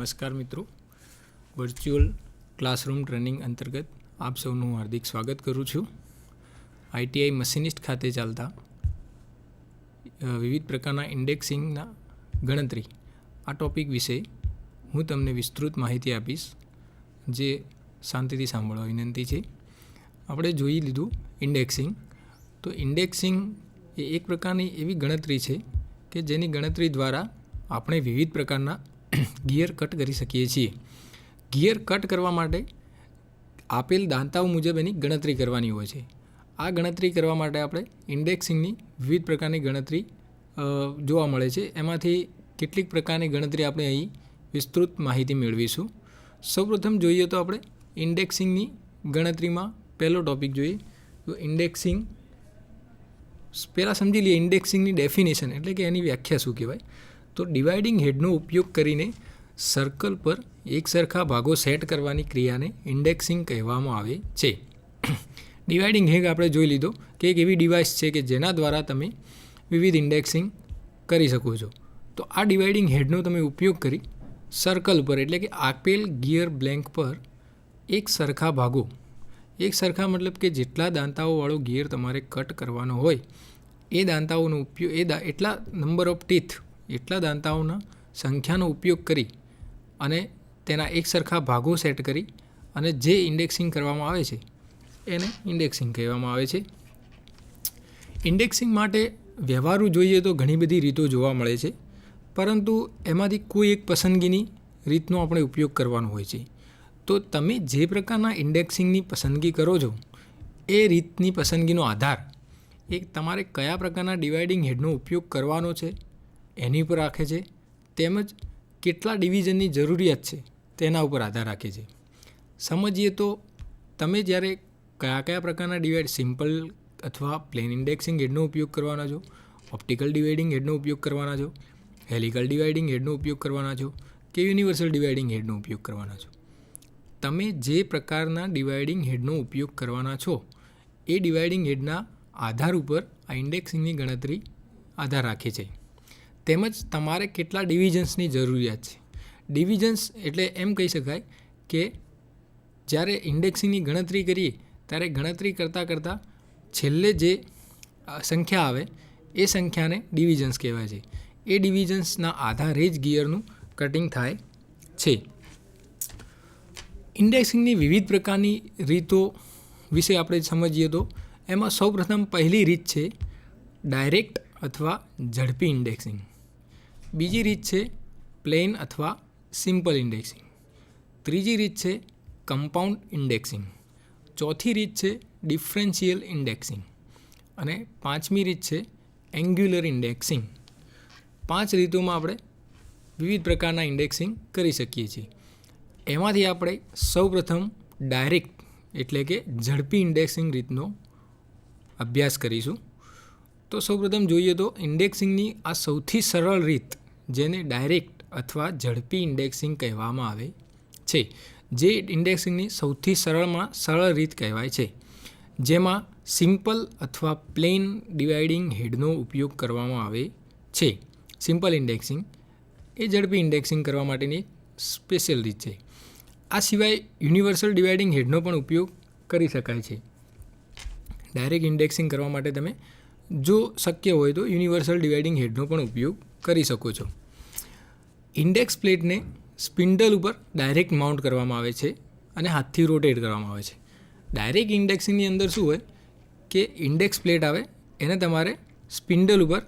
નમસ્કાર મિત્રો, virtual classroom training અંતર્ગત આપ સૌનું હાર્દિક સ્વાગત કરું છું. આઈટીઆઈ મશીનિસ્ટ ખાતે ચાલતા વિવિધ પ્રકારના ઇન્ડેક્સિંગના ગણતરી આ ટૉપિક વિશે હું તમને વિસ્તૃત માહિતી આપીશ, જે શાંતિથી સાંભળવા વિનંતી છે. આપણે જોઈ લીધું ઇન્ડેક્સિંગ. તો ઇન્ડેક્સિંગ એ એક પ્રકારની એવી ગણતરી છે કે જેની ગણતરી દ્વારા આપણે વિવિધ પ્રકારના ગિયર કટ કરી શકીએ છીએ. ગિયર કટ કરવા માટે આપેલ દાંતાઓ મુજબ એની ગણતરી કરવાની હોય છે. આ ગણતરી કરવા માટે આપણે ઇન્ડેક્સિંગની વિવિધ પ્રકારની ગણતરી જોવા મળે છે. એમાંથી કેટલીક પ્રકારની ગણતરી આપણે અહીં વિસ્તૃત માહિતી મેળવીશું. સૌપ્રથમ જોઈએ તો આપણે ઇન્ડેક્સિંગની ગણતરીમાં પહેલો ટૉપિક જોઈએ તો ઇન્ડેક્સિંગ. પહેલાં સમજી લઈએ ઇન્ડેક્સિંગની ડેફિનેશન એટલે કે એની વ્યાખ્યા શું કહેવાય. તો ડિવાઇડિંગ હેડનો ઉપયોગ કરીને સર્કલ પર એક સરખા ભાગો સેટ કરવાની ક્રિયાને ઇન્ડેક્સિંગ કહેવામાં આવે છે. ડિવાઇડિંગ હેડ આપણે જોઈ લીધો કે એક એવી ડિવાઇસ છે કે જેના દ્વારા તમે વિવિધ ઇન્ડેક્સિંગ કરી શકો છો. તો આ ડિવાઇડિંગ હેડનો તમે ઉપયોગ કરી સર્કલ પર એટલે કે આપેલ ગિયર બ્લેન્ક પર એક સરખા ભાગો, એક સરખા મતલબ કે જેટલા દાંતાઓવાળો ગિયર તમારે કટ કરવાનો હોય એ દાંતાઓનો ઉપયોગ એટલા નંબર ઓફ ટીથ એટલા દાંતાઓના સંખ્યાનો ઉપયોગ કરી અને તેના એક સરખા ભાગો સેટ કરી અને જે ઇન્ડેક્સિંગ કરવામાં આવે છે એને ઇન્ડેક્સિંગ કહેવામાં આવે છે. ઇન્ડેક્સિંગ માટે વ્યવહારુ જોઈએ તો ઘણી બધી રીતો જોવા મળે છે, પરંતુ એમાંથી કોઈ એક પસંદગીની રીતનો આપણે ઉપયોગ કરવાનો હોય છે. તો તમે જે પ્રકારના ઇન્ડેક્સિંગની પસંદગી કરો છો એ રીતની પસંદગીનો આધાર એક તમારે કયા પ્રકારના ડિવાઇડિંગ હેડનો ઉપયોગ કરવાનો છે એની ઉપર રાખે છે, તેમજ કેટલા ડિવિઝનની જરૂરિયાત છે તેના ઉપર આધાર રાખે છે. સમજીએ તો તમે જ્યારે કયા પ્રકારના સિમ્પલ અથવા પ્લેન ઇન્ડેક્સિંગ હેડનો ઉપયોગ કરવાના છો, ઓપ્ટિકલ ડિવાઇડિંગ હેડનો ઉપયોગ કરવાના છો, હેલિકલ ડિવાઇડિંગ હેડનો ઉપયોગ કરવાના છો કે યુનિવર્સલ ડિવાઇડિંગ હેડનો ઉપયોગ કરવાના છો. તમે જે પ્રકારના ડિવાઇડિંગ હેડનો ઉપયોગ કરવાના છો એ ડિવાઇડિંગ હેડના આધાર ઉપર આ ઇન્ડેક્સિંગની ગણતરી આધાર રાખે છે. તેમજ તમારે કેટલા ડિવિઝન્સની જરૂરિયાત છે. ડિવિઝન્સ એટલે એમ કહી શકાય કે જ્યારે ઇન્ડેક્સિંગની ગણતરી કરીએ ત્યારે ગણતરી કરતાં છેલ્લે જે સંખ્યા આવે એ સંખ્યાને ડિવિઝન્સ કહેવાય છે. એ ડિવિઝન્સના આધારે જ ગિયરનું કટિંગ થાય છે. ઇન્ડેક્સિંગની વિવિધ પ્રકારની રીતો વિશે આપણે સમજીએ તો એમાં સૌપ્રથમ પહેલી રીત છે ડાયરેક્ટ અથવા ઝડપી ઇન્ડેક્સિંગ. બીજી રીત છે પ્લેન અથવા સિમ્પલ ઇન્ડેક્સિંગ. ત્રીજી રીત છે કમ્પાઉન્ડ ઇન્ડેક્સિંગ. ચોથી રીત છે ડિફરન્શિયલ ઇન્ડેક્સિંગ અને પાંચમી રીત છે એન્ગ્યુલર ઇન્ડેક્સિંગ. 5 રીતોમાં આપણે વિવિધ પ્રકારના ઇન્ડેક્સિંગ કરી શકીએ છીએ. એમાંથી આપણે સૌપ્રથમ ડાયરેક્ટ એટલે કે ઝડપી ઇન્ડેક્સિંગ રીતનો અભ્યાસ કરીશું. તો સૌપ્રથમ જોઈએ તો ઇન્ડેક્સિંગની આ સૌથી સરળ રીત જેને ડાયરેક્ટ અથવા ઝડપી ઇન્ડેક્સિંગ કહેવામાં આવે છે, જે ઇન્ડેક્સિંગની સૌથી સરળ રીત કહેવાય છે, જેમાં સિમ્પલ અથવા પ્લેન ડિવાઇડિંગ હેડનો ઉપયોગ કરવામાં આવે છે. સિમ્પલ ઇન્ડેક્સિંગ એ ઝડપી ઇન્ડેક્સિંગ કરવા માટેની સ્પેશિયલ રીત છે. આ સિવાય યુનિવર્સલ ડિવાઇડિંગ હેડનો પણ ઉપયોગ કરી શકાય છે. ડાયરેક્ટ ઇન્ડેક્સિંગ કરવા માટે તમે જો શક્ય હોય તો યુનિવર્સલ ડિવાઇડિંગ હેડનો પણ ઉપયોગ કરી શકો છો. ઇન્ડેક્સ પ્લેટને સ્પિન્ડલ ઉપર ડાયરેક્ટ માઉન્ટ કરવામાં આવે છે અને હાથથી રોટેટ કરવામાં આવે છે. ડાયરેક્ટ ઇન્ડેક્સિંગની અંદર શું હોય કે ઇન્ડેક્સ પ્લેટ આવે એને તમારે સ્પિન્ડલ ઉપર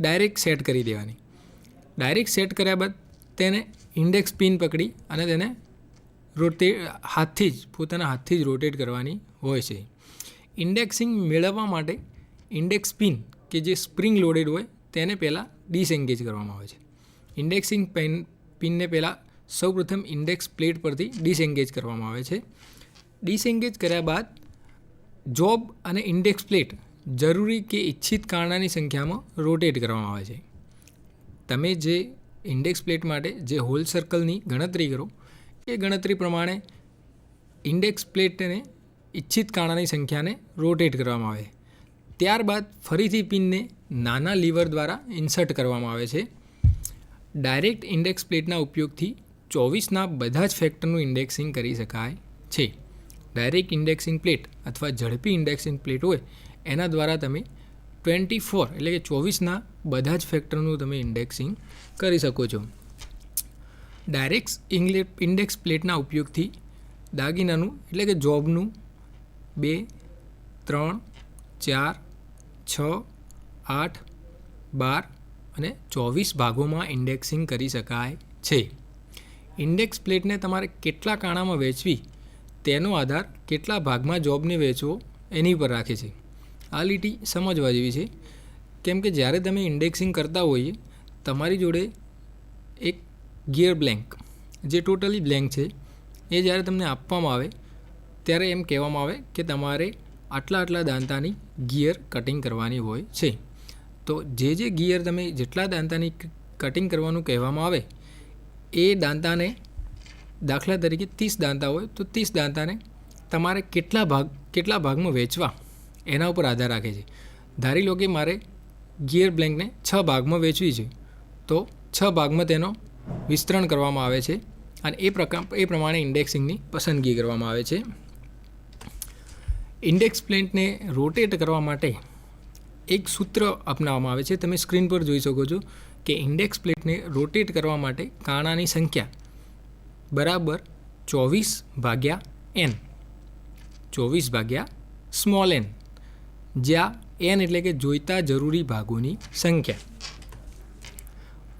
ડાયરેક્ટ સેટ કરી દેવાની. ડાયરેક્ટ સેટ કર્યા બાદ તેને ઇન્ડેક્સ પિન પકડી અને તેને પોતાના હાથથી જ રોટેટ કરવાની હોય છે. ઇન્ડેક્સિંગ મેળવવા માટે ઇન્ડેક્સ પિન કે જે સ્પ્રિંગ લોડેડ હોય તેને પહેલાં ડિસએન્ગેજ કરવામાં આવે છે. ઇન્ડેક્સિંગ પિનને પહેલાં સૌપ્રથમ ઇન્ડેક્સ પ્લેટ પરથી ડિસએન્ગેજ કરવામાં આવે છે. ડિસએન્ગેજ કર્યા બાદ જોબ અને ઇન્ડેક્સ પ્લેટ જરૂરી કે ઇચ્છિત કારણાની સંખ્યામાં રોટેટ કરવામાં આવે છે. તમે જે ઇન્ડેક્સ પ્લેટ માટે જે હોલ સર્કલની ગણતરી કરો એ ગણતરી પ્રમાણે ઇન્ડેક્સ પ્લેટને ઇચ્છિત કાણાની સંખ્યાને રોટેટ કરવામાં આવે. ત્યારબાદ ફરીથી પિનને નાના લીવર દ્વારા ઇન્સર્ટ કરવામાં આવે છે. ડાયરેક્ટ ઇન્ડેક્સ પ્લેટના ઉપયોગથી 24ના બધા જ ફેક્ટરનું ઇન્ડેક્સિંગ કરી શકાય છે. ડાયરેક્ટ ઇન્ડેક્સિંગ પ્લેટ અથવા ઝડપી ઇન્ડેક્સિંગ પ્લેટ હોય એના દ્વારા તમે 24 એટલે કે 24ના બધા જ ફેક્ટરનું તમે ઇન્ડેક્સિંગ કરી શકો છો. ડાયરેક્ટ ઇન્ડેક્સ પ્લેટના ઉપયોગથી દાગીનાનું એટલે કે જોબનું 2, 3, 4, 6, 8, 12 અને 24 ભાગોમાં ઇન્ડેક્સિંગ કરી શકાય છે. ઇન્ડેક્સ પ્લેટને તમારે કેટલા કાણામાં વહેંચવી તેનો આધાર કેટલા ભાગમાં જોબને વહેંચવો એની પર રાખે છે. આ લીટી સમજવા જેવી છે, કેમ કે જ્યારે તમે ઇન્ડેક્સિંગ કરતા હોઈએ તમારી જોડે એક ગિયર બ્લેન્ક જે ટોટલી બ્લેન્ક છે એ જ્યારે તમને આપવામાં આવે ત્યારે એમ કહેવામાં આવે કે તમારે આટલા દાંતાની ગિયર કટિંગ કરવાની હોય છે. તો જે ગિયર તમે જેટલા દાંતાની કટિંગ કરવાનું કહેવામાં આવે એ દાંતાને, દાખલા તરીકે 30 દાંતા હોય તો 30 દાંતાને તમારે કેટલા ભાગમાં વહેંચવા એના ઉપર આધાર રાખે છે. ધારી લો કે મારે ગિયર બ્લેન્કને 6 ભાગમાં વહેંચવી છે તો 6 ભાગમાં તેનો વિસ્તરણ કરવામાં આવે છે અને એ પ્રમાણે ઇન્ડેક્સિંગની પસંદગી કરવામાં આવે છે. ઇન્ડેક્સ પ્લેટને રોટેટ કરવા માટે એક સૂત્ર અપનાવવામાં આવે છે. તમે સ્ક્રીન પર જોઈ શકો છો કે ઇન્ડેક્સ પ્લેટને રોટેટ કરવા માટે કાણાની સંખ્યા બરાબર 24/n, 24/n, જ્યાં n એટલે કે જોઈતા જરૂરી ભાગોની સંખ્યા.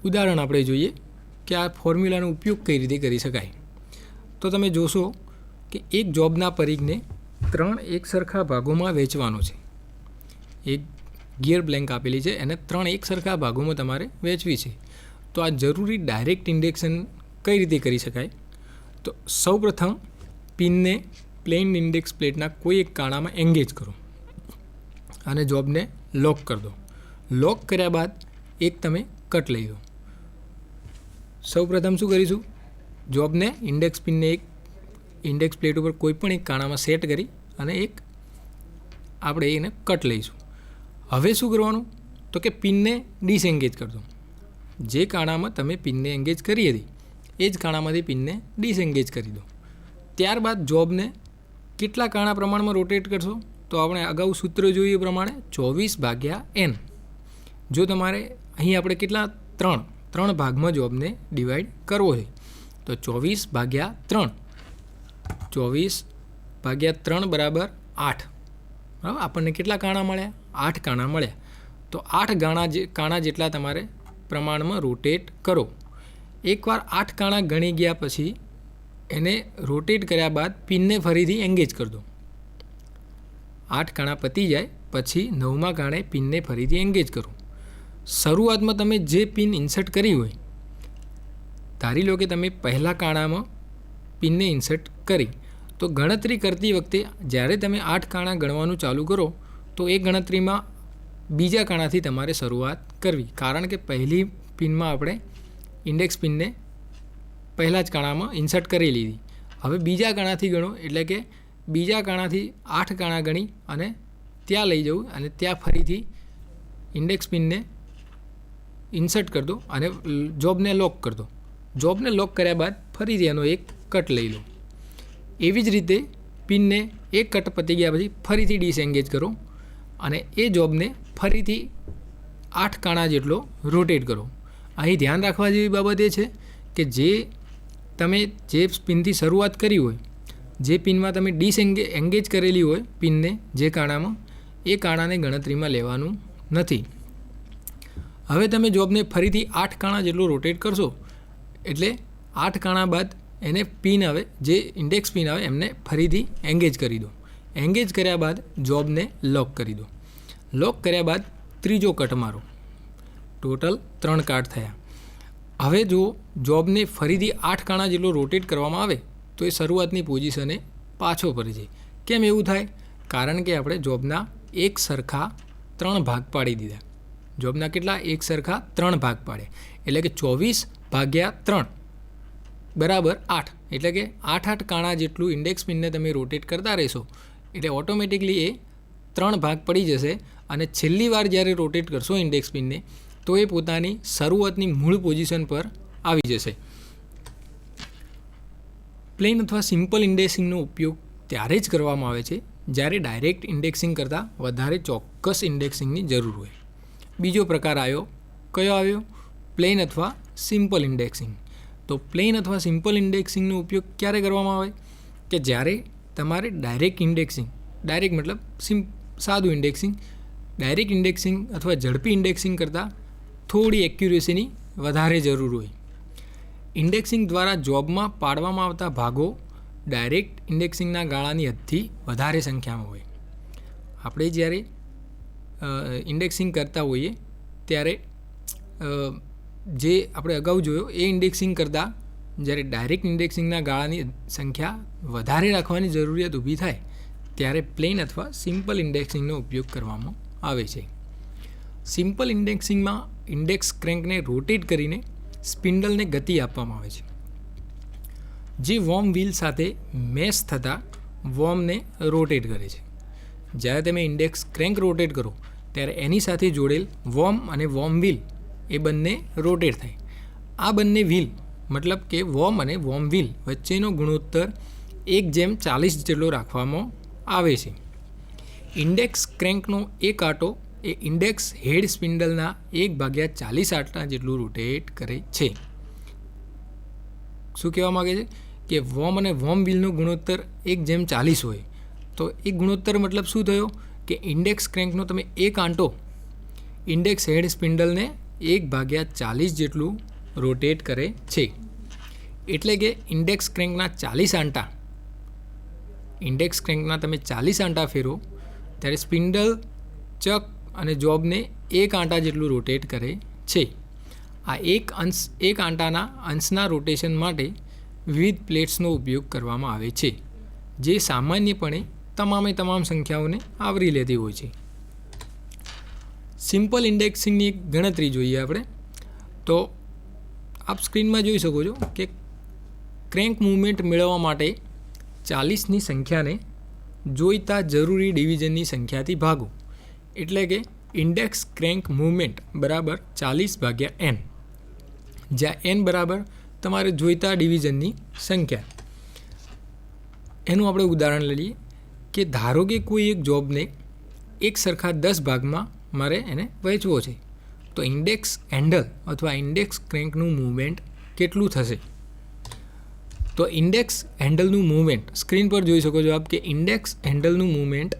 ઉદાહરણ આપણે જોઈએ કે આ ફોર્મ્યુલાનો ઉપયોગ કઈ રીતે કરી શકાય. તો તમે જોશો કે એક જોબના પરિઘને 3 એક સરખા ભાગોમાં વહેંચવાનો છે. એક ગિયર બ્લેન્ક આપેલી છે એને 3 એક સરખા ભાગોમાં તમારે વહેંચવી છે. તો આ જરૂરી ડાયરેક્ટ ઇન્ડેક્શન કઈ રીતે કરી શકાય? તો સૌપ્રથમ પિનને પ્લેન ઇન્ડેક્સ પ્લેટના કોઈ એક કાણામાં એંગેજ કરો અને જોબને લોક કરી દો. લોક કર્યા બાદ એક તમે કટ લઈ દો. સૌપ્રથમ શું કરીશું? જોબને ઇન્ડેક્સ પિનને એક ઇન્ડેક્સ પ્લેટ ઉપર કોઈ પણ એક કાણામાં સેટ કરી અને એક આપણે એને કટ લઈશું. હવે શું કરવાનું? તો કે પિનને ડિસએંગેજ કરી દો. જે કાણામાં તમે પિનને એંગેજ કરી હતી એ જ કાણામાંથી પિનને ડિસએંગેજ કરી દો. ત્યારબાદ જોબને કેટલા કાણા પ્રમાણમાં રોટેટ કરશો? તો આપણે અગાઉ સૂત્ર જોયું એ પ્રમાણે 24/n. જો તમારે અહીં આપણે કેટલા 3 ભાગમાં જોબને ડિવાઈડ કરવો છે તો 24/3, 24/3 બરાબર 8. બરાબર, આપણને કેટલા કાણા મળ્યા? 8 કાણા મળ્યા. તો 8 કાણા જેટલા તમારે પ્રમાણમાં રોટેટ કરો. એકવાર 8 કાણા ગણી ગયા પછી એને રોટેટ કર્યા બાદ પિનને ફરીથી એંગેજ કરી દો. 8 કાણા પતી જાય પછી 9મા કાણે પિનને ફરીથી એંગેજ કરો. શરૂઆતમાં તમે જે પિન ઇન્સર્ટ કરી હોય, ધારી લો કે તમે પહેલા કાણામાં પિનને ઇન્સર્ટ કરી, તો ગણતરી કરતી વખતે જ્યારે તમે 8 કાણા ગણવાનું ચાલુ કરો તો એ ગણતરીમાં બીજા કાણાથી તમારે શરૂઆત કરવી, કારણ કે પહેલી પિનમાં આપણે ઇન્ડેક્સ પિનને પહેલા જ કાણામાં ઇન્સર્ટ કરી લીધી. હવે બીજા કાણાથી ગણો એટલે કે બીજા કાણાથી 8 કાણા ગણી અને ત્યાં લઈ જવું અને ત્યાં ફરીથી ઇન્ડેક્સ પિનને ઇન્સર્ટ કરી દો અને જોબને લોક કરી દો. જોબને લોક કર્યા બાદ ફરીથી એનો એક કટ લઈ લો. એવી જ રીતે પિનને એક કટ પતી ગયા પછી ફરીથી ડિસએંગેજ કરો અને એ જોબને ફરીથી 8 કાણા જેટલો રોટેટ કરો. અહીં ધ્યાન રાખવા જેવી બાબત એ છે કે તમે જે પિનથી શરૂઆત કરી હોય, જે પિનમાં તમે એંગેજ કરેલી હોય પિનને જે કાણામાં, એ કાણાને ગણતરીમાં લેવાનું નથી. હવે તમે જોબને ફરીથી 8 કાણા જેટલું રોટેટ કરશો એટલે 8 કાણા બાદ એને પિન આવે, જે ઇન્ડેક્સ પિન આવે એમને ફરીથી એંગેજ કરી દો. એંગેજ કર્યા બાદ જોબને લોક કરી દો. લોક કર્યા બાદ ત્રીજો કટ મારો. ટોટલ 3 કાટ થયા. હવે જો જોબને ફરીથી 8 કાણા જેટલો રોટેટ કરવામાં આવે તો એ શરૂઆતની પોઝિશને પાછો ફરે છે. કેમ એવું થાય? કારણ કે આપણે જોબના એક સરખા 3 ભાગ પાડી દીધા. જોબના કેટલા? એક સરખા 3 ભાગ પાડે એટલે કે 24/3 બરાબર 8. એટલે કે 8 કાણા જેટલું ઇન્ડેક્સ પિનને તમે રોટેટ કરતા રહેશો એટલે ઓટોમેટિકલી એ 3 ભાગ પડી જશે અને છેલ્લી વાર જ્યારે રોટેટ કરશો ઇન્ડેક્સ પિનને તો એ પોતાની શરૂઆતની મૂળ પોઝિશન પર આવી જશે. પ્લેન અથવા સિમ્પલ ઇન્ડેક્સિંગનો ઉપયોગ ત્યારે જ કરવામાં આવે છે જ્યારે ડાયરેક્ટ ઇન્ડેક્સિંગ કરતાં વધારે ચોક્કસ ઇન્ડેક્સિંગની જરૂર હોય. બીજો પ્રકાર કયો આવ્યો? પ્લેન અથવા સિમ્પલ ઇન્ડેક્સિંગ. તો પ્લેન અથવા સિમ્પલ ઇન્ડેક્સિંગનો ઉપયોગ ક્યારે કરવામાં આવે? કે જ્યારે તમારે ડાયરેક્ટ મતલબ સાદું ઇન્ડેક્સિંગ, ડાયરેક્ટ ઇન્ડેક્સિંગ અથવા ઝડપી ઇન્ડેક્સિંગ કરતાં થોડી એક્યુરેસીની વધારે જરૂર હોય. ઇન્ડેક્સિંગ દ્વારા જોબમાં પાડવામાં આવતા ભાગો ડાયરેક્ટ ઇન્ડેક્સિંગના ગાળાની હદથી વધારે સંખ્યામાં હોય. આપણે જ્યારે ઇન્ડેક્સિંગ કરતા હોઈએ ત્યારે જે આપણે અગાઉ જોયો એ ઇન્ડેક્સિંગ કરતાં જ્યારે ડાયરેક્ટ ઇન્ડેક્સિંગના ગાળાની સંખ્યા વધારે રાખવાની જરૂરિયાત ઊભી થાય ત્યારે પ્લેન અથવા સિમ્પલ ઇન્ડેક્સિંગનો ઉપયોગ કરવામાં આવે છે. સિમ્પલ ઇન્ડેક્સિંગમાં ઇન્ડેક્સ ક્રેન્કને રોટેટ કરીને સ્પિન્ડલને ગતિ આપવામાં આવે છે, જે વોર્મ વ્હીલ સાથે મેશ થતાં વોર્મને રોટેટ કરે છે. જ્યારે તમે ઇન્ડેક્સ ક્રેન્ક રોટેટ કરો ત્યારે એની સાથે જોડેલ વોર્મ અને વોર્મ વ્હીલ એ બંને રોટેટ થાય. આ બંને વ્હીલ મતલબ કે વોર્મ અને વોર્મ વ્હીલ વચ્ચેનો ગુણોત્તર 1:40 જેટલો રાખવામાં આવે છે. ઇન્ડેક્સ ક્રેન્કનો એક આંટો એ ઇન્ડેક્સ હેડ સ્પિન્ડલના 1/40 આંટા જેટલું રોટેટ કરે છે. શું કહેવા માગે છે? કે વોર્મ અને વોર્મ વ્હીલનો ગુણોત્તર 1:40 હોય તો એ ગુણોત્તર મતલબ શું થયો? કે ઇન્ડેક્સ ક્રેન્કનો તમે એક આંટો ઇન્ડેક્સ હેડ સ્પિન્ડલને 1/40 જેટલું રોટેટ કરે છે. એટલે કે ઇન્ડેક્સ ક્રેન્કના 40 આંટા તમે 40 આંટા ફેરો ત્યારે સ્પિન્ડલ ચક અને જોબને એક આંટા જેટલું રોટેટ કરે છે. આ એક આંટાના અંશના રોટેશન માટે વિવિધ પ્લેટ્સનો ઉપયોગ કરવામાં આવે છે, જે સામાન્યપણે તમામ સંખ્યાઓને આવરી લેતી હોય છે. સિમ્પલ ઇન્ડેક્સિંગની એક ગણતરી જોઈએ આપણે તો આપ સ્ક્રીનમાં જોઈ શકો છો કે ક્રેન્ક મૂવમેન્ટ મેળવવા માટે 40ની સંખ્યાને જોઈતા જરૂરી ડિવિઝનની સંખ્યાથી ભાગો. એટલે કે ઇન્ડેક્સ ક્રેન્ક મૂવમેન્ટ બરાબર 40/n, જ્યાં n બરાબર તમારે જોઈતા ડિવિઝનની સંખ્યા. એનું આપણે ઉદાહરણ લઈએ કે ધારો કે કોઈ એક જોબને એક સરખા 10 ભાગમાં મારે એને વહેંચવો છે, તો ઇન્ડેક્સ હેન્ડલ અથવા ઇન્ડેક્સ ક્રેન્કનું મૂવમેન્ટ કેટલું થશે? તો ઇન્ડેક્સ હેન્ડલનું મૂવમેન્ટ સ્ક્રીન પર જોઈ શકો છો આપ કે ઇન્ડેક્સ હેન્ડલનું મૂવમેન્ટ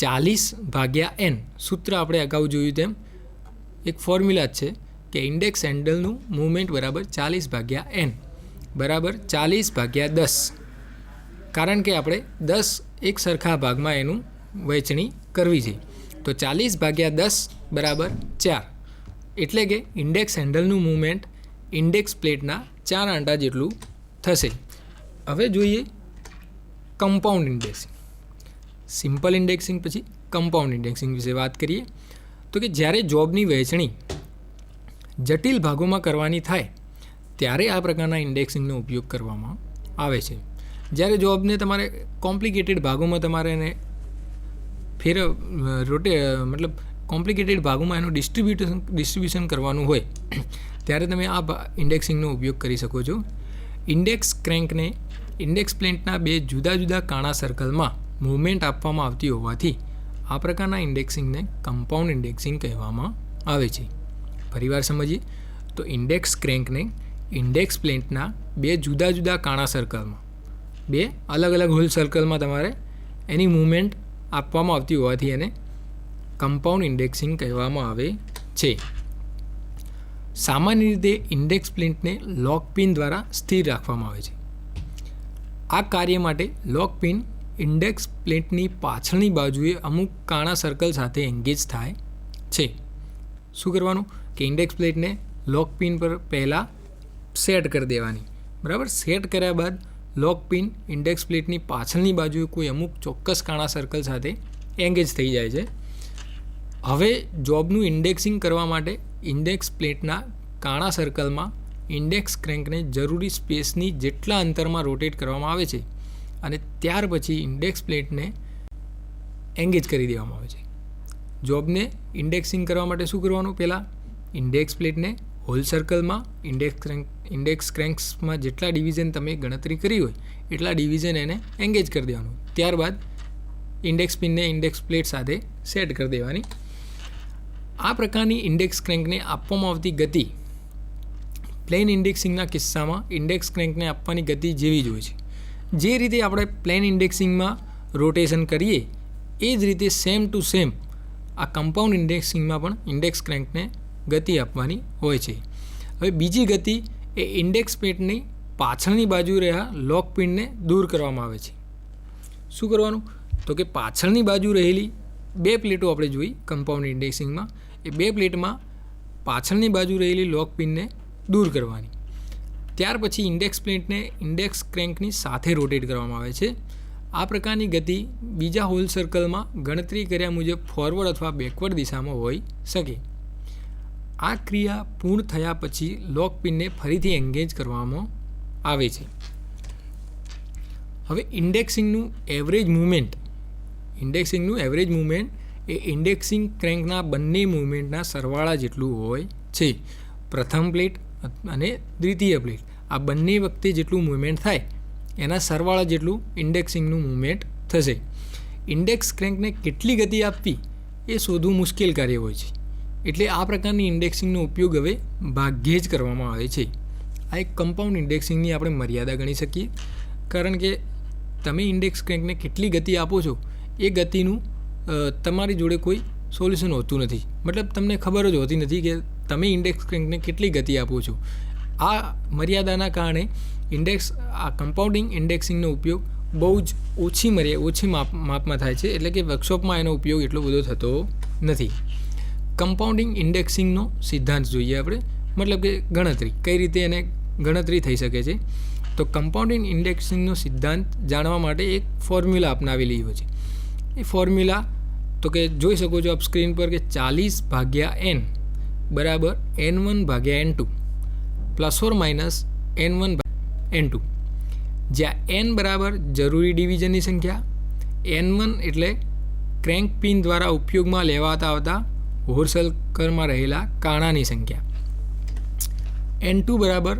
40/n. સૂત્ર આપણે અગાઉ જોયું તેમ એક ફોર્મ્યુલા છે કે ઇન્ડેક્સ હેન્ડલનું મૂવમેન્ટ બરાબર 40/n બરાબર 40/10. કારણ કે આપણે 10 એક સરખા ભાગમાં એનું વહેંચણી કરવી છે, તો 40/10 બરાબર 4. એટલે કે ઇન્ડેક્સ હેન્ડલનું મૂવમેન્ટ ઇન્ડેક્સ પ્લેટના 4 આંટા જેટલું થશે. હવે જોઈએ કમ્પાઉન્ડ ઇન્ડેક્સિંગ. સિમ્પલ ઇન્ડેક્સિંગ પછી કમ્પાઉન્ડ ઇન્ડેક્સિંગ વિશે વાત કરીએ તો કે જ્યારે જોબની વહેંચણી જટિલ ભાગોમાં કરવાની થાય ત્યારે આ પ્રકારના ઇન્ડેક્સિંગનો ઉપયોગ કરવામાં આવે છે. જ્યારે જોબને તમારે કોમ્પ્લિકેટેડ ભાગોમાં તમારે એને કોમ્પ્લિકેટેડ ભાગોમાં એનું ડિસ્ટ્રીબ્યુશન કરવાનું હોય ત્યારે તમે આ ઇન્ડેક્સિંગનો ઉપયોગ કરી શકો છો. ઇન્ડેક્સ ક્રેન્કને ઇન્ડેક્સ પ્લેટના બે જુદા જુદા કાણા સર્કલમાં મૂવમેન્ટ આપવામાં આવતી હોવાથી આ પ્રકારના ઇન્ડેક્સિંગને કમ્પાઉન્ડ ઇન્ડેક્સિંગ કહેવામાં આવે છે. ફરીવાર સમજીએ તો ઇન્ડેક્સ ક્રેન્કને ઇન્ડેક્સ પ્લેટના બે જુદા જુદા કાણા સર્કલમાં, બે અલગ અલગ હોલ સર્કલમાં તમારે એની મૂવમેન્ટ આપવામાં આવતી હોવાથી એને કમ્પાઉન્ડ ઇન્ડેક્સિંગ કહેવામાં આવે છે. સામાન્ય રીતે ઇન્ડેક્સ પ્લેટને લોક પિન દ્વારા સ્થિર રાખવામાં આવે છે. આ કાર્ય માટે લોક પિન ઇન્ડેક્સ પ્લેટની પાછળની બાજુએ અમુક કાણા સર્કલ સાથે એન્ગેજ થાય છે. શું કરવાનું કે ઇન્ડેક્સ પ્લેટને લોક પિન પર પહેલાં સેટ કરી દેવાની. બરાબર, સેટ કર્યા બાદ લોક પિન ઇન્ડેક્સ પ્લેટની પાછળની બાજુએ કોઈ અમુક ચોક્કસ કાણા સર્કલ સાથે એન્ગેજ થઈ જાય છે. હવે જોબનું ઇન્ડેક્સિંગ કરવા માટે ઇન્ડેક્સ પ્લેટના કાણા સર્કલમાં ઇન્ડેક્સ ક્રેન્કને જરૂરી સ્પેસની જેટલા અંતરમાં રોટેટ કરવામાં આવે છે અને ત્યાર પછી ઇન્ડેક્સ પ્લેટને એન્ગેજ કરી દેવામાં આવે છે. જોબને ઇન્ડેક્સિંગ કરવા માટે શું કરવાનું? પહેલાં ઇન્ડેક્સ પ્લેટને હોલ સર્કલમાં ઇન્ડેક્સ ક્રેન્ક્સમાં જેટલા ડિવિઝન તમે ગણતરી કરી હોય એટલા ડિવિઝન એને એંગેજ કરી દેવાનું. ત્યારબાદ ઇન્ડેક્સ પિનને ઇન્ડેક્સ પ્લેટ સાથે સેટ કરી દેવાની. આ પ્રકારની ઇન્ડેક્સ ક્રેન્કને આપવામાં આવતી ગતિ પ્લેન ઇન્ડેક્સિંગના કિસ્સામાં ઇન્ડેક્સ ક્રેન્કને આપવાની ગતિ જેવી જ હોય છે. જે રીતે આપણે પ્લેન ઇન્ડેક્સિંગમાં રોટેશન કરીએ એ જ રીતે સેમ ટુ સેમ આ કમ્પાઉન્ડ ઇન્ડેક્સિંગમાં પણ ઇન્ડેક્સ ક્રેન્કને ગતિ આપવાની હોય છે. હવે બીજી ગતિ એ ઇન્ડેક્સ પ્લેટની પાછળની બાજુ રહ્યા લોક પિનને દૂર કરવામાં આવે છે. શું કરવાનું? તો કે પાછળની બાજુ રહેલી બે પ્લેટો આપણે જોઈ કમ્પાઉન્ડ ઇન્ડેક્સિંગમાં, એ બે પ્લેટમાં પાછળની બાજુ રહેલી લોક પિનને દૂર કરવાની. ત્યાર પછી ઇન્ડેક્સ પ્લેટને ઇન્ડેક્સ ક્રેન્કની સાથે રોટેટ કરવામાં આવે છે. આ પ્રકારની ગતિ બીજા હોલ સર્કલમાં ગણતરી કર્યા મુજબ ફોરવર્ડ અથવા બેકવર્ડ દિશામાં હોઈ શકે. આ ક્રિયા પૂર્ણ થયા પછી લોક પિનને ફરીથી એંગેજ કરવામાં આવે છે. હવે ઇન્ડેક્સિંગનું એવરેજ મૂવમેન્ટ એ ઇન્ડેક્સિંગ ક્રેન્કના બંને મૂવમેન્ટના સરવાળા જેટલું હોય છે. પ્રથમ પ્લેટ અને દ્વિતીય પ્લેટ આ બંને વખતે જેટલું મૂવમેન્ટ થાય એના સરવાળા જેટલું ઇન્ડેક્સિંગનું મૂવમેન્ટ થશે. ઇન્ડેક્સ ક્રેન્કને કેટલી ગતિ આપવી એ શોધવું મુશ્કેલ કાર્ય હોય છે. એટલે આ પ્રકારની ઇન્ડેક્સિંગનો ઉપયોગ હવે ભાગ્યે જ કરવામાં આવે છે. આ એક કમ્પાઉન્ડ ઇન્ડેક્સિંગની આપણે મર્યાદા ગણી શકીએ, કારણ કે તમે ઇન્ડેક્સ ક્રેન્કને કેટલી ગતિ આપો છો એ ગતિનું તમારી જોડે કોઈ સોલ્યુશન હોતું નથી. મતલબ તમને ખબર જ હોતી નથી કે તમે ઇન્ડેક્સ ક્રેન્કને કેટલી ગતિ આપો છો. આ મર્યાદાના કારણે આ કમ્પાઉન્ડિંગ ઇન્ડેક્સિંગનો ઉપયોગ બહુ જ ઓછી માપમાં થાય છે. એટલે કે વર્કશોપમાં એનો ઉપયોગ એટલો બધો થતો નથી. કમ્પાઉન્ડિંગ ઇન્ડેક્સિંગનો સિદ્ધાંત જોઈએ આપણે, મતલબ કે ગણતરી કઈ રીતે એને ગણતરી થઈ શકે છે. તો કમ્પાઉન્ડિંગ ઇન્ડેક્સિંગનો સિદ્ધાંત જાણવા માટે એક ફોર્મ્યુલા અપનાવેલી હોય છે. એ ફોર્મ્યુલા તો કે જોઈ શકો છો આપ સ્ક્રીન પર કે 40/n બરાબર n1/n2 ± n1/n2, જ્યાં n બરાબર જરૂરી ડિવિઝનની સંખ્યા, n1 એટલે ક્રેન્ક પિન દ્વારા ઉપયોગમાં લેવાતા આવતા હોલ સર્કલમાં રહેલા કાણાની સંખ્યા, n2 બરાબર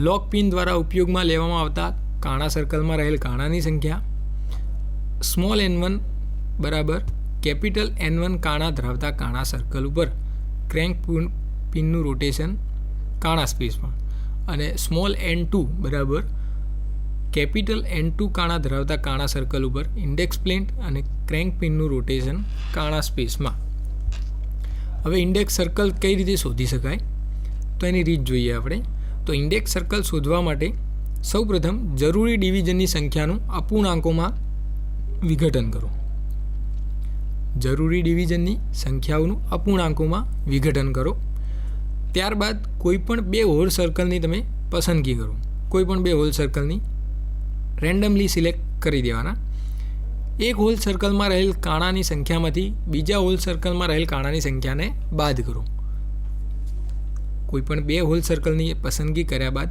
લોક પિન દ્વારા ઉપયોગમાં લેવામાં આવતા કાણા સર્કલમાં રહેલ કાણાની સંખ્યા, સ્મોલ n1 બરાબર કેપિટલ n1 કાણા ધરાવતા કાણા સર્કલ ઉપર ક્રેન્ક પિનનું રોટેશન કાણા સ્પેસમાં, અને સ્મોલ n2 બરાબર કેપિટલ n2 કાણા ધરાવતા કાણા સર્કલ ઉપર ઇન્ડેક્સ પ્લેટ અને ક્રેન્ક પિનનું રોટેશન કાણા સ્પેસમાં. હવે ઇન્ડેક્સ સર્કલ કઈ રીતે શોધી શકાય તો એની રીત જોઈએ આપણે. તો ઇન્ડેક્સ સર્કલ શોધવા માટે સૌપ્રથમ જરૂરી ડિવિઝનની સંખ્યાનું અપૂર્ણાંકોમાં વિઘટન કરો. જરૂરી ડિવિઝનની સંખ્યાઓનું અપૂર્ણાંકોમાં વિઘટન કરો. ત્યારબાદ કોઈપણ બે હોલ સર્કલની તમે પસંદગી કરો. કોઈપણ બે હોલ સર્કલની રેન્ડમલી સિલેક્ટ કરી દેવાના. એક હોલ સર્કલમાં રહેલ કાણાની સંખ્યામાંથી બીજા હોલ સર્કલમાં રહેલ કાણાની સંખ્યાને બાદ કરો. કોઈપણ બે હોલ સર્કલની પસંદગી કર્યા બાદ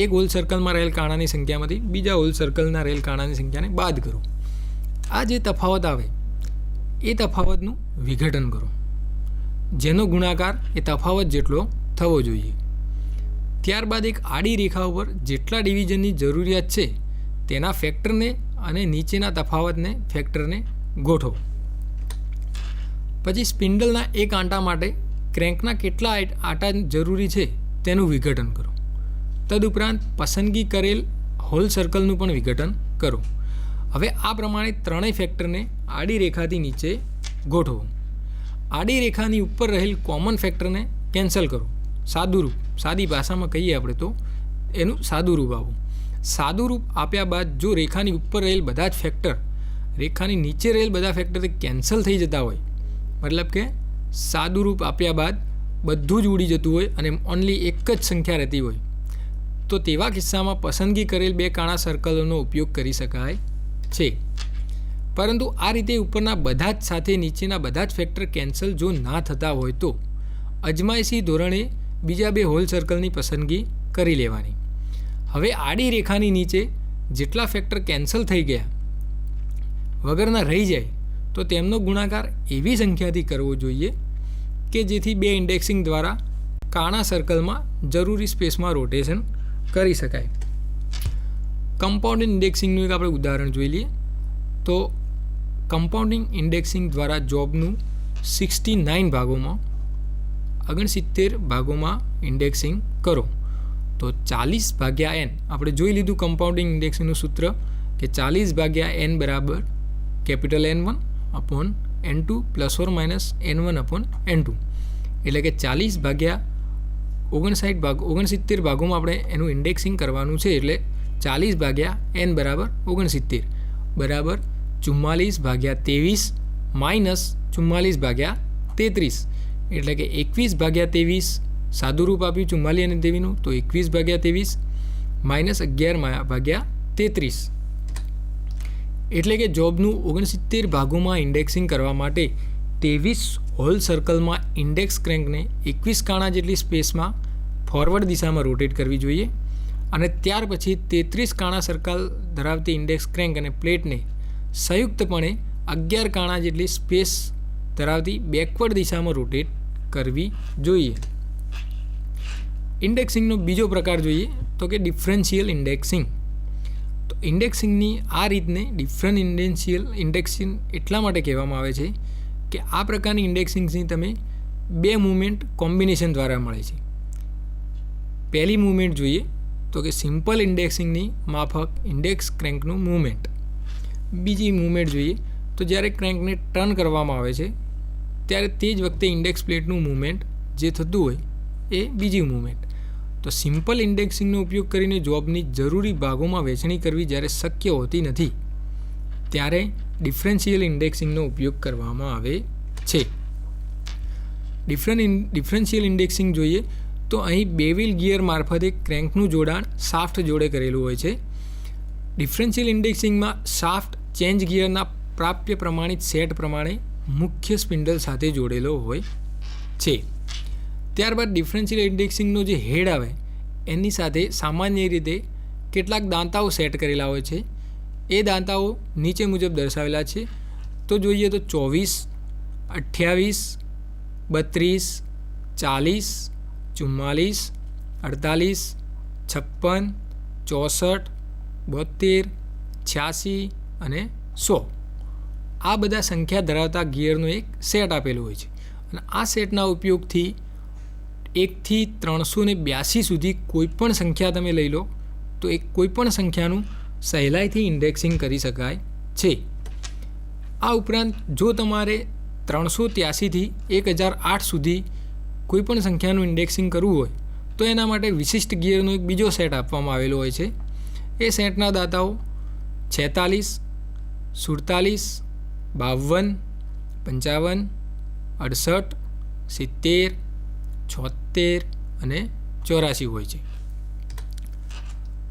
એક હોલ સર્કલમાં રહેલ કાણાની સંખ્યામાંથી બીજા હોલ સર્કલના રહેલ કાણાની સંખ્યાને બાદ કરો. આ જે તફાવત આવે એ તફાવતનું વિઘટન કરો, જેનો ગુણાકાર એ તફાવત જેટલો થવો જોઈએ. ત્યારબાદ એક આડી રેખા ઉપર જેટલા ડિવિઝનની જરૂરિયાત છે તેના ફેક્ટરને અને નીચેના તફાવતને ફેક્ટરને ગોઠવો. પછી સ્પિન્ડલના એક આંટા માટે ક્રેન્કના કેટલા આંટા જરૂરી છે તેનું વિઘટન કરો. તદુપરાંત પસંદગી કરેલ હોલ સર્કલનું પણ વિઘટન કરો. હવે આ પ્રમાણે ત્રણેય ફેક્ટરને આડી રેખાથી નીચે ગોઠવો. આડી રેખાની ઉપર રહેલ કોમન ફેક્ટરને કેન્સલ કરો. સાદી ભાષામાં કહીએ આપણે તો એનું સાદું રૂપ આપો. સાદું રૂપ આપ્યા બાદ જો રેખાની ઉપર રહેલ બધા જ ફેક્ટર રેખાની નીચે રહેલ બધા ફેક્ટરથી કેન્સલ થઈ જતા હોય, મતલબ કે સાદું રૂપ આપ્યા બાદ બધું જ ઉડી જતું હોય અને ઓનલી એક જ સંખ્યા રહેતી હોય, તો તેવા કિસ્સામાં પસંદગી કરેલ બે કાણા સર્કલોનો ઉપયોગ કરી શકાય છે. પરંતુ આ રીતે ઉપરના બધા જ સાથે નીચેના બધા જ ફેક્ટર કેન્સલ જો ના થતા હોય તો અજમાયશી ધોરણે બીજા બે હોલ સર્કલની પસંદગી કરી લેવાની. હવે આડી રેખાની નીચે જેટલા ફેક્ટર કેન્સલ થઈ ગયા વગરના રહી જાય તો તેમનો ગુણાકાર એવી સંખ્યાથી કરવો જોઈએ કે જેથી બે ઇન્ડેક્સિંગ દ્વારા કાણા સર્કલમાં જરૂરી સ્પેસમાં રોટેશન કરી શકાય. કમ્પાઉન્ડિંગ ઇન્ડેક્સિંગનું એક આપણે ઉદાહરણ જોઈ લઈએ. તો કમ્પાઉન્ડિંગ ઇન્ડેક્સિંગ દ્વારા જોબનું 69 ભાગોમાં 69 ભાગોમાં ઇન્ડેક્સિંગ કરો. તો 40/n આપણે જોઈ લીધું કમ્પાઉન્ડિંગ ઇન્ડેક્સિંગનું સૂત્ર કે 40/n બરાબર capital N1 upon N2 plus or minus N1 upon N2. એટલે કે 40/69 ભાગોમાં આપણે એનું ઇન્ડેક્સિંગ કરવાનું છે. એટલે 40/n બરાબર 69 બરાબર 44/23 માઇનસ 44/33. એટલે કે 21/23 સાદું રૂપ આપ્યું 44 અને 23નું, તો 21/23 માઇનસ 11/33. એટલે કે જોબનું 69 ભાગોમાં ઇન્ડેક્સિંગ કરવા માટે 23 હોલ સર્કલમાં ઇન્ડેક્સ ક્રેન્કને 21 કાણા જેટલી સ્પેસમાં ફોરવર્ડ દિશામાં રોટેટ કરવી જોઈએ. અને ત્યાર પછી 33 કાણા સર્કલ ધરાવતી ઇન્ડેક્સ ક્રેન્ક અને પ્લેટને સંયુક્તપણે 11 કાણા જેટલી સ્પેસ ધરાવતી બેકવર્ડ દિશામાં રોટેટ કરવી જોઈએ. ઇન્ડેક્સિંગનો બીજો પ્રકાર જોઈએ તો કે ડિફરન્શિયલ ઇન્ડેક્સિંગ. તો ઇન્ડેક્સિંગની આ રીતને ડિફરન્શિયલ ઇન્ડેક્સિંગ એટલા માટે કહેવામાં આવે છે કે આ પ્રકારની ઇન્ડેક્સિંગની તમે બે મૂવમેન્ટ કોમ્બિનેશન દ્વારા મળે છે. પહેલી મૂવમેન્ટ જોઈએ તો કે સિમ્પલ ઇન્ડેક્સિંગની માફક ઇન્ડેક્સ ક્રેન્કનું મૂવમેન્ટ. બીજી મૂવમેન્ટ જોઈએ તો જ્યારે ક્રેન્કને ટર્ન કરવામાં આવે છે ત્યારે તે જ વખતે ઇન્ડેક્સ પ્લેટનું મૂવમેન્ટ જે થતું હોય એ બીજી મૂવમેન્ટ. તો સિમ્પલ ઇન્ડેક્સિંગનો ઉપયોગ કરીને જોબની જરૂરી ભાગોમાં વહેંચણી કરવી જ્યારે શક્ય હોતી નથી ત્યારે ડિફરન્શિયલ ઇન્ડેક્સિંગનો ઉપયોગ કરવામાં આવે છે. ડિફરન્શિયલ ઇન્ડેક્સિંગ જોઈએ તો અહીં બેવિલ ગિયર મારફતે ક્રેન્કનું જોડાણ શાફ્ટ જોડે કરેલું હોય છે. ડિફરન્શિયલ ઇન્ડેક્સિંગમાં શાફ્ટ ચેન્જ ગિયરના પ્રાપ્ય પ્રમાણિત સેટ પ્રમાણે મુખ્ય સ્પિન્ડલ સાથે જોડેલો હોય છે. ત્યારબાદ ડિફરન્શિયલ ઇન્ડેક્સિંગનો જે હેડ આવે એની સાથે સામાન્ય રીતે કેટલાક દાંતાઓ સેટ કરેલા હોય છે. એ દાંતાઓ નીચે મુજબ દર્શાવેલા છે. તો જોઈએ તો 24, 28, 32, 40, 44, 48, 56, 64, 72, 86 અને 100. આ બધા સંખ્યા ધરાવતા ગિયરનો એક સેટ આપેલો હોય છે. અને આ સેટના ઉપયોગથી 1 થી 382 સુધી કોઈપણ સંખ્યા તમે લઈ લો તો એક કોઈપણ સંખ્યાનું સહેલાઈથી ઇન્ડેક્સિંગ કરી શકાય છે. આ ઉપરાંત જો તમારે 383 થી 1008 સુધી કોઈપણ સંખ્યાનું ઇન્ડેક્સિંગ કરવું હોય તો એના માટે વિશિષ્ટ ગિયરનો એક બીજો સેટ આપવામાં આવેલો હોય છે. એ સેટના દાતાઓ 46, 47, 52, 55, 68, 70, 76 અને 84 હોય છે.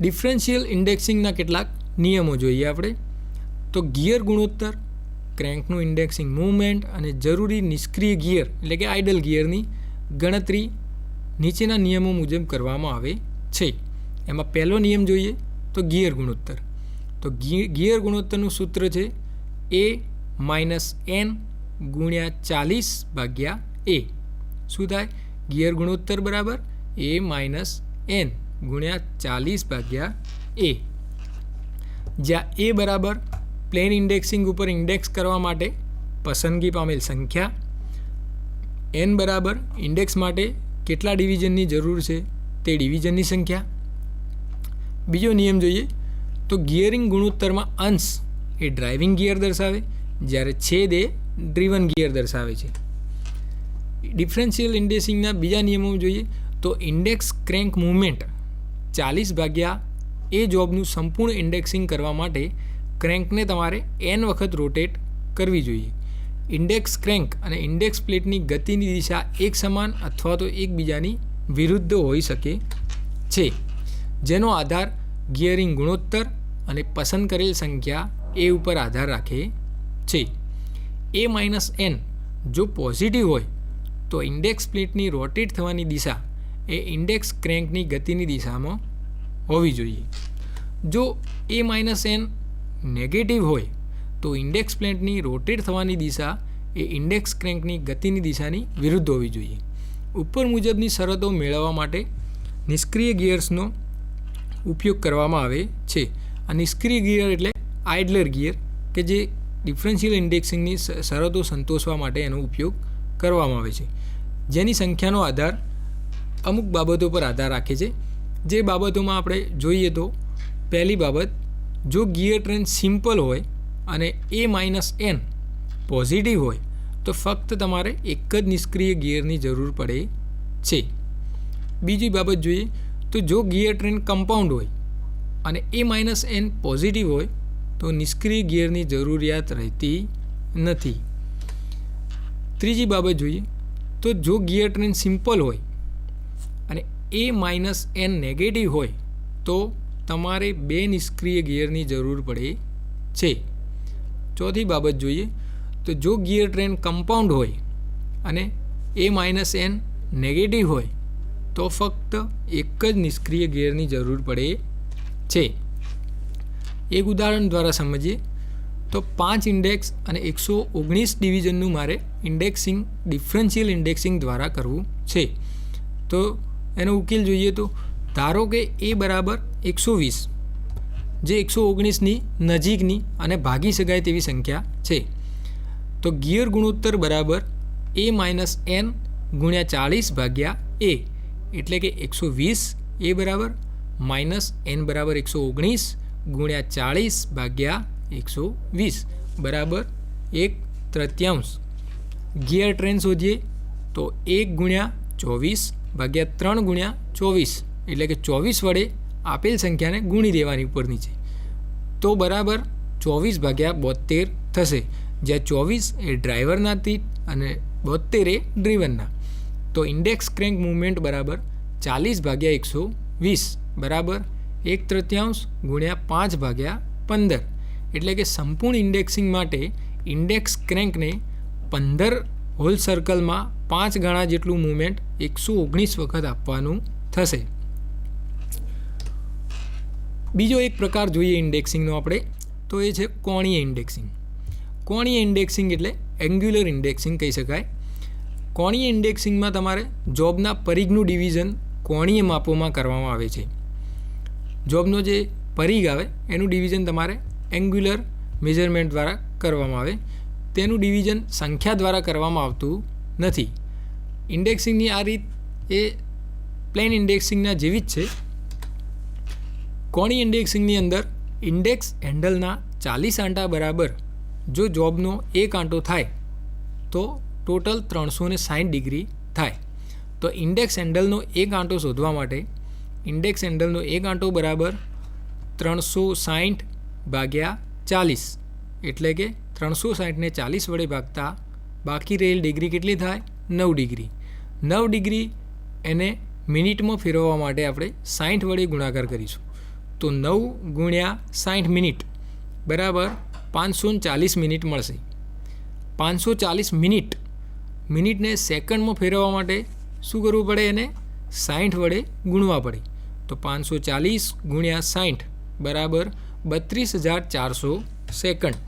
ડિફરન્શિયલ ઇન્ડેક્સિંગના કેટલાક નિયમો જોઈએ આપણે. તો ગિયર ગુણોત્તર, ક્રેન્કનું ઇન્ડેક્સિંગ મૂવમેન્ટ અને જરૂરી નિષ્ક્રિય ગિયર એટલે કે આઇડલ ગિયરની ગણતરી નીચેના નિયમો મુજબ કરવામાં આવે છે. એમાં પહેલો નિયમ જોઈએ તો ગિયર ગુણોત્તર. તો ગિયર ગુણોત્તરનું સૂત્ર છે A-N ગુણ્યા 40/A. શું થાય? ગિયર ગુણોત્તર બરાબર A-N ગુણ્યા 40/A. જ્યાં A બરાબર પ્લેન ઇન્ડેક્સિંગ ઉપર ઇન્ડેક્સ કરવા માટે પસંદગી પામેલ સંખ્યા, N બરાબર ઇન્ડેક્સ માટે કેટલા ડિવિઝનની જરૂર છે તે ડિવિઝનની સંખ્યા. બીજો નિયમ જોઈએ તો ગિયરિંગ ગુણોત્તરમાં અંશ એ ડ્રાઇવિંગ ગિયર દર્શાવે જ્યારે છેદ એ ડ્રીવન ગિયર દર્શાવે છે. ડિફરન્શિયલ ઇન્ડેક્સિંગના બીજા નિયમો જોઈએ તો ઇન્ડેક્સ ક્રેન્ક મૂવમેન્ટ 40/A જોબનું સંપૂર્ણ ઇન્ડેક્સિંગ કરવા માટે ક્રેન્કને તમારે n વખત રોટેટ કરવી જોઈએ. ઇન્ડેક્સ ક્રેન્ક અને ઇન્ડેક્સ પ્લેટની ગતિની દિશા એક સમાન અથવા તો એકબીજાની વિરુદ્ધ હોઈ શકે છે, જેનો આધાર ગિયરિંગ ગુણોત્તર અને પસંદ કરેલ સંખ્યા એ ઉપર આધાર રાખે છે. A-N જો પોઝિટિવ હોય તો ઇન્ડેક્સ પ્લેટની રોટેટ થવાની દિશા એ ઇન્ડેક્સ ક્રેન્કની ગતિની દિશામાં હોવી જોઈએ. જો A-N નેગેટિવ હોય તો ઇન્ડેક્સ પ્લેટની રોટેટ થવાની દિશા એ ઇન્ડેક્સ ક્રેન્કની ગતિની દિશાની વિરુદ્ધ હોવી જોઈએ. ઉપર મુજબની શરતો મેળવવા માટે નિષ્ક્રિય ગિયર્સનો ઉપયોગ કરવામાં આવે છે. આ નિષ્ક્રિય ગિયર એટલે આઇડલર ગિયર કે જે ડિફરન્શિયલ ઇન્ડેક્સિંગની શરતો સંતોષવા માટે એનો ઉપયોગ કરવામાં આવે છે, જેની સંખ્યાનો આધાર અમુક બાબતો પર આધાર રાખે છે. જે બાબતોમાં આપણે જોઈએ તો પહેલી બાબત, જો ગિયર ટ્રેન સિમ્પલ હોય અને A-n પોઝિટિવ હોય તો ફક્ત તમારે એક જ નિષ્ક્રિય ગિયરની જરૂર પડે છે. બીજી બાબત જોઈએ તો જો ગિયર ટ્રેન કમ્પાઉન્ડ હોય અને A-n પોઝિટિવ હોય તો નિષ્ક્રિય ગિયરની જરૂરિયાત રહેતી નથી. ત્રીજી બાબત જોઈએ તો જો ગિયર ટ્રેન સિમ્પલ હોય અને A-n નેગેટિવ હોય તો તમારે 2 નિષ્ક્રિય ગિયરની જરૂર પડે છે. ચોથી બાબત જોઈએ તો જો ગિયર ટ્રેન કમ્પાઉન્ડ હોય અને A-n નેગેટિવ હોય તો ફક્ત એક જ નિષ્ક્રિય ગિયરની જરૂર પડે છે. એક ઉદાહરણ દ્વારા સમજીએ તો 5 ઇન્ડેક્સ અને 119 ડિવિઝનનું મારે ઇન્ડેક્સિંગ ડિફરન્શિયલ ઇન્ડેક્સિંગ દ્વારા કરવું છે. તો એનો ઉકેલ જોઈએ તો ધારો કે A બરાબર 120, જે 119ની નજીકની અને ભાગી શકાય તેવી સંખ્યા છે. તો ગિયર ગુણોત્તર બરાબર A-n ગુણ્યા 40 ભાગ્યા A, એટલે કે 120 A બરાબર -n બરાબર 119 ગુણ્યા 40 ભાગ્યા 120 બરાબર 1/3. ગિયર ટ્રેન શોધીએ તો 1 ગુણ્યા 24 ભાગ્યા 3 ગુણ્યા 24, એટલે કે 24 વડે આપેલ સંખ્યાને ગુણી દેવાની ઉપર નીચે, તો બરાબર 24 ભાગ્યા 72 થશે, જ્યાં 24 એ ડ્રાઈવરના તીર અને 72 એ ડ્રીવનના. તો ઇન્ડેક્સ ક્રેન્ક મુવમેન્ટ બરાબર 40 ભાગ્યા 120 બરાબર 1/3 ગુણ્યા 5 ભાગ્યા 15, એટલે કે સંપૂર્ણ ઇન્ડેક્સિંગ માટે ઇન્ડેક્સ ક્રેન્કને 15 હોલ સર્કલમાં 5 ગણા જેટલું મુવમેન્ટ 119 વખત આપવાનું થશે. બીજો એક પ્રકાર જોઈએ ઇન્ડેક્સિંગનો આપણે, તો એ છે કોણીય ઇન્ડેક્સિંગ. કોણીય ઇન્ડેક્સિંગ એટલે એંગ્યુલર ઇન્ડેક્સિંગ કહી શકાય. કોણીય ઇન્ડેક્સિંગમાં તમારે જોબના પરિઘનું ડિવિઝન કોણીય માપોમાં કરવામાં આવે છે. જોબનો જે પરિઘ આવે એનું ડિવિઝન તમારે એંગ્યુલર મેઝરમેન્ટ દ્વારા કરવામાં આવે, તેનું ડિવિઝન સંખ્યા દ્વારા કરવામાં આવતું નથી. ઇન્ડેક્સિંગની આ રીત એ પ્લેન ઇન્ડેક્સિંગના જેવી જ છે. કોણીય ઇન્ડેક્સિંગની અંદર ઇન્ડેક્સ હેન્ડલના 40 આંટા બરાબર જો જોબનો એક આંટો થાય તો ટોટલ 360 ડિગ્રી થાય. તો ઇન્ડેક્સ હેન્ડલનો એક આંટો શોધવા માટે ઇન્ડેક્સ હેન્ડલનો એક આંટો બરાબર 360 ભાગ્યા 40, એટલે કે 360ને 40 વડે ભાગતા બાકી રહેલ ડિગ્રી કેટલી થાય? 9 ડિગ્રી. 9 ડિગ્રી એને મિનિટમાં ફેરવવા માટે આપણે 60 વડે ગુણાકાર કરીશું. તો 9 ગુણ્યા 60 મિનિટ બરાબર 540 મિનિટ મળશે. 540 મિનિટને સેકન્ડમાં ફેરવવા માટે શું કરવું પડે? એને 60 વડે ગુણવા પડે. તો 540 ગુણ્યા 60 બરાબર 32,400 સેકન્ડ.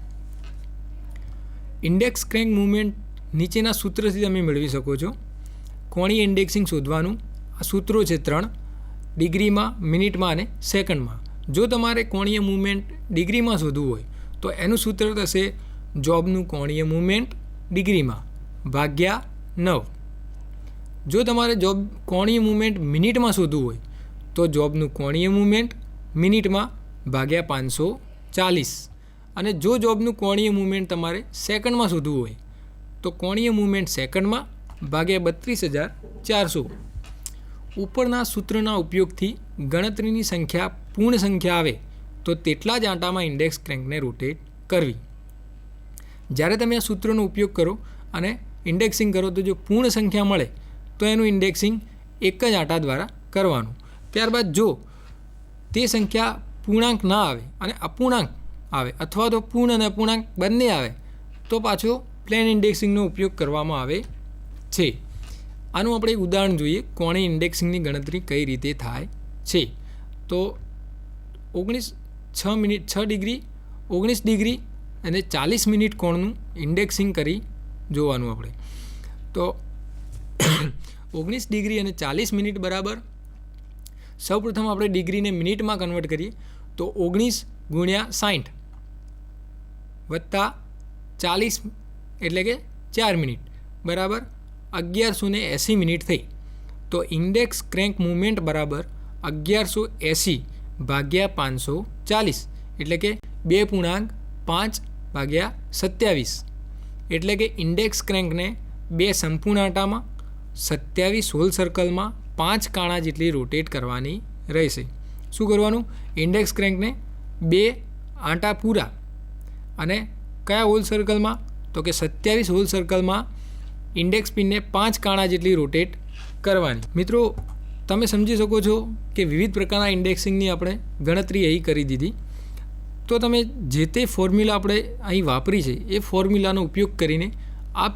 ઇન્ડેક્સ ક્રેન્ક મુવમેન્ટ નીચેના સૂત્રથી તમે મેળવી શકો છો. કોણીય ઇન્ડેક્સિંગ શોધવાનું આ સૂત્રો છે 3, ડિગ્રીમાં, મિનિટમાં અને સેકન્ડમાં. જો તમારે કોણીય મુવમેન્ટ ડિગ્રીમાં શોધવું હોય તો એનું સૂત્ર થશે જોબનું કોણીય મુવમેન્ટ ડિગ્રીમાં ભાગ્યા 9. જો તમારે જોબ કોણીય મુવમેન્ટ મિનિટમાં શોધવું હોય તો જોબનું કોણીય મુવમેન્ટ મિનિટમાં ભાગ્યા 540. અને જો જોબનું કોણીય મુવમેન્ટ તમારે સેકન્ડમાં શોધવું હોય તો કોણીય મુવમેન્ટ સેકન્ડમાં ભાગ્યા 32,400. ઉપરના સૂત્રના ઉપયોગથી ગણતરીની સંખ્યા પૂર્ણ સંખ્યા આવે તો તેટલા જ આંટામાં ઇન્ડેક્સ ક્રેન્કને રોટેટ કરવી. જ્યારે તમે આ સૂત્રનો ઉપયોગ કરો અને ઇન્ડેક્સિંગ કરો તો જો પૂર્ણ સંખ્યા મળે તો એનું ઇન્ડેક્સિંગ એક જ આંટા દ્વારા કરવાનું. ત્યારબાદ જો તે સંખ્યા પૂર્ણાંક ના આવે અને અપૂર્ણાંક આવે અથવા તો પૂર્ણ અને અપૂર્ણાંક બંને આવે તો પાછો પ્લેન ઇન્ડેક્સિંગનો ઉપયોગ કરવામાં આવે છે. આનું આપણે એક ઉદાહરણ જોઈએ કોણીય ઇન્ડેક્સિંગની ગણતરી કઈ રીતે થાય છે. તો 6 ડિગ્રી 19 ડિગ્રી અને 40 મિનિટ કોણનું ઇન્ડેક્સિંગ કરી જોવાનું આપણે. તો 19 ડિગ્રી અને 40 મિનિટ બરાબર, સૌપ્રથમ આપણે ડિગ્રીને મિનિટમાં કન્વર્ટ કરીએ તો 19 ગુણ્યા 60 વત્તા 40 એટલે કે 4 મિનિટ બરાબર 1180 મિનિટ થઈ. તો ઇન્ડેક્સ ક્રેન્ક મુવમેન્ટ બરાબર 1180 ભાગ્યા 540 એટલે કે 2.5/27 એટલે કે ઇન્ડેક્સ ક્રેન્કને 2 સંપૂર્ણ આંટામાં 27 હોલ સર્કલમાં 5 કાણા જેટલી રોટેટ કરવાની રહેશે. શું કરવાનું? ઇન્ડેક્સ ક્રેન્કને 2 આંટા પૂરા અને કયા હોલ સર્કલમાં? તો કે 27 હોલ સર્કલમાં ઇન્ડેક્સ પિનને 5 કાણા જેટલી રોટેટ કરવાની. મિત્રો તમે સમજી શકો છો કે વિવિધ પ્રકારના ઇન્ડેક્સિંગની આપણે ગણતરી અહીં કરી દીધી. તો તમે જે તે ફોર્મ્યુલા આપણે અહીં વાપરી છે એ ફોર્મ્યુલાનો ઉપયોગ કરીને આપ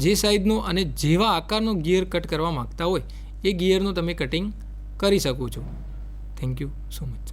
જે સાઇઝનો અને જેવા આકારનો ગિયર કટ કરવા માગતા હોય એ ગિયરનું તમે કટિંગ કરી શકો છો. Thank you so much.